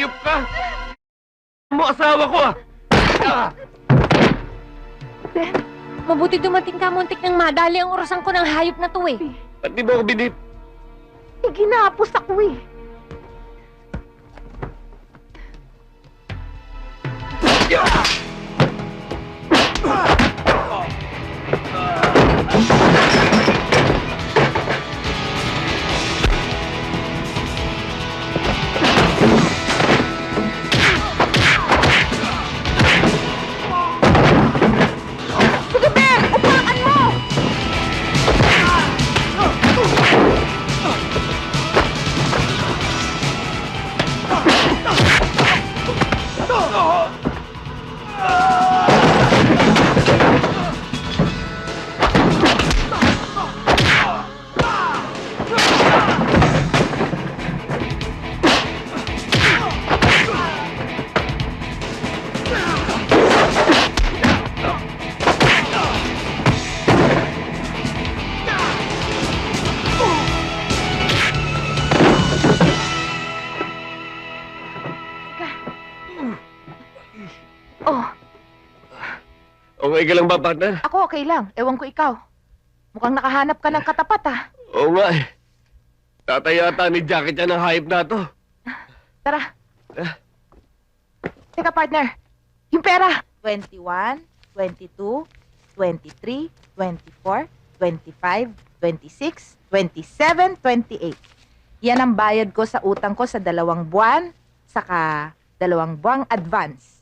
Hayop ka! Mo asawa ko ah! Ben, mabuti dumating ka, muntik nang madali ang orasan ko ng hayop na to eh. Ba't di mo ako binip? Ginapos ako eh. Sige, Ben! Upakan mo! Oh, Okay ka lang ba, partner? ako okay lang. Ewan ko ikaw. Mukhang nakahanap ka ng katapat ah. Oo nga eh. Tatayata ni Jacket yan ang hayop na to. Tara. Teka, partner. Yung pera. 21, 22, 23, 24, 25, 26, 27, 28. Yan ang bayad ko sa utang ko sa 2 buwan, saka 2 buwang advance.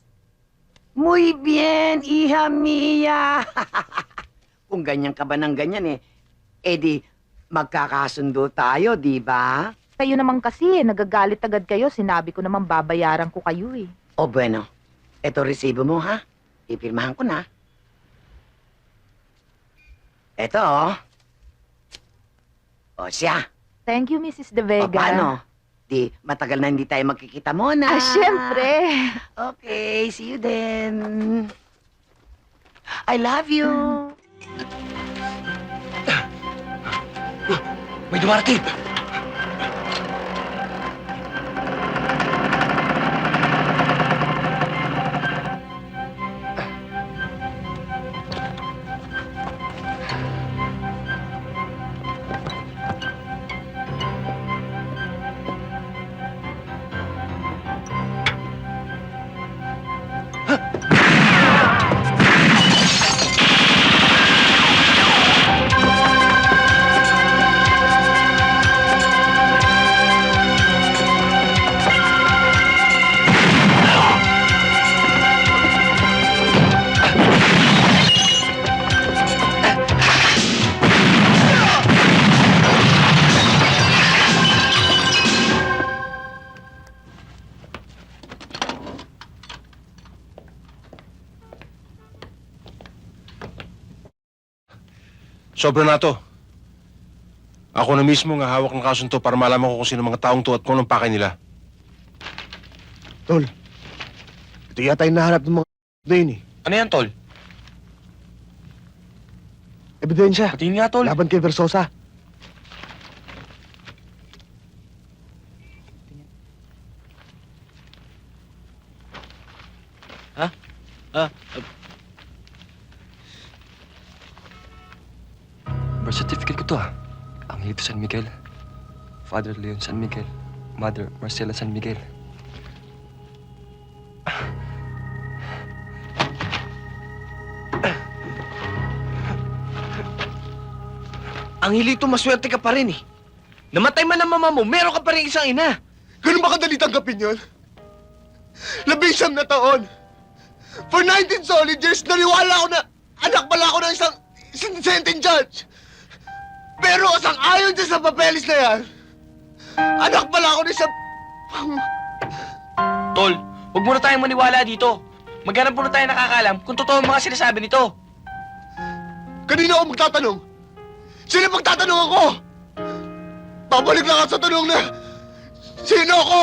Muy bien, hija mía. Kung ganyan ka ba ng ganyan di magkakasundo tayo, di ba? Kayo naman kasi, nagagalit agad kayo. Sinabi ko naman babayaran ko kayo eh. O bueno, eto resibo mo ha. Ipirmahan ko na. Eto O siya. Thank you, Mrs. De O Vega. paano? Di matagal na hindi tayo magkikita muna. Ah, syempre. Okay, see you then. I love you. May dumarating! Sobra na to. Ako na mismo nga hawak ng kasunto para malaman ko kung sino mga taong to at kung anong pakay nila. Tol, ito yata yung nahanap ng mga na yun eh. Ano yan, Tol? Ebidensya, Patingin nga, Tol. laban kay Versosa. Birth certificate ko to ah. Angelito San Miguel. Father Leon San Miguel. Mother Marcela San Miguel. Angelito, maswerte ka pa rin eh. Namatay man ang mama mo, meron ka pa rin isang ina. Ganun ba kadali tanggapin yun? 11 na taon. For 19 solid years, naniwala ako na anak pala ako ng isang sentient judge. Pero sang-ayon dyan sa papeles na yan, anak pala ako ng isang... Tol, huwag muna tayong maniwala dito. Maghanap muna tayo nakakalam kung totoo ang mga sinasabi nito. Kanina ako magtatanong. Sino magtatanong ako? Babalik lang ako sa tanong na, sino ako?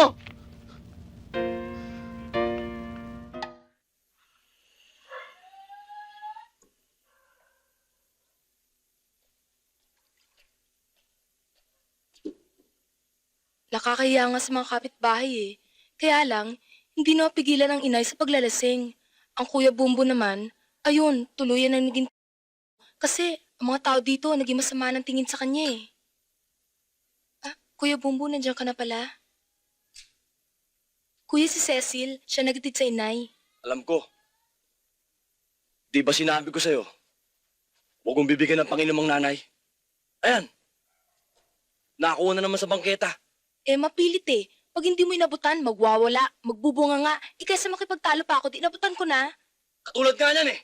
Nakakahiya nga sa mga kapitbahay eh. Kaya lang, hindi na mapigilan ang inay sa paglalasing. Ang Kuya Bumbo naman, ayun, tuluyan na naging kasi ang mga tao dito naging masama ng tingin sa kanya eh. Ah, Kuya Bumbo, nandiyan ka na pala. Kuya, si Cecil, siya nagtid sa inay. Alam ko. Di ba sinabi ko sa'yo? Huwag mong bibigyan ng Panginoong nanay. Ayan. Nakakuha na naman sa bangketa. Eh, mapilit eh. Pag hindi mo inabutan, magwawala, magbubunga nga. Kaysa makipagtalo pa ako, di inabutan ko na. Katulad nga niyan eh.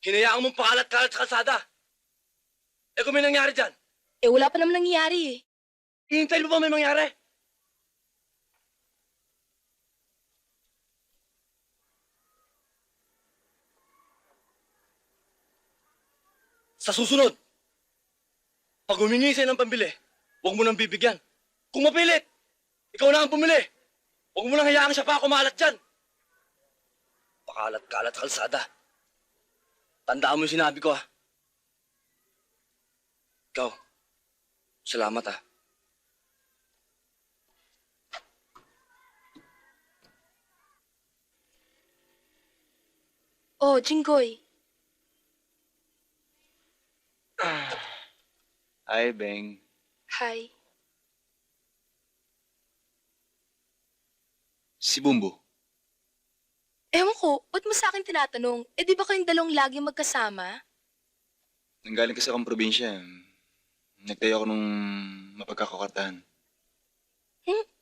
Hinayaan mong pakalat-kalat sa kalsada. Eh kung may nangyari dyan, Eh, wala pa naman nangyayari eh. hihintayin mo ba may mangyari? Sa susunod, pag humingi sa'yo ng pambili, huwag mo nang bibigyan. Kung mapilit, ikaw na ang pumili. Huwag mo nang hayaan siya pa kumalat dyan. Pakalat-kalat sa kalsada. Tandaan mo yung sinabi ko, ha? Ikaw, salamat, ha? Oh, Jinggoy. Hi, Beng. Hi. Si Bumbo. Ewan ko, ba't mo sa akin tinatanong? Eh, di ba kayong dalawang lagi magkasama? Nanggaling kasi akong probinsya. Nagtayo ako nung mapagkakakartahan.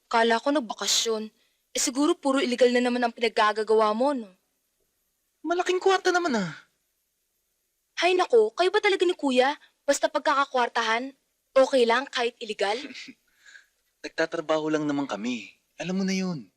Kala ko nagbakasyon. Eh, siguro puro illegal na naman ang pinaggagawa mo, no? Malaking kwarta naman Hay nako, kayo ba talaga ni Kuya? Basta pagkakakwartahan, okay lang kahit illegal? Nagtatrabaho lang naman kami. Alam mo na yun.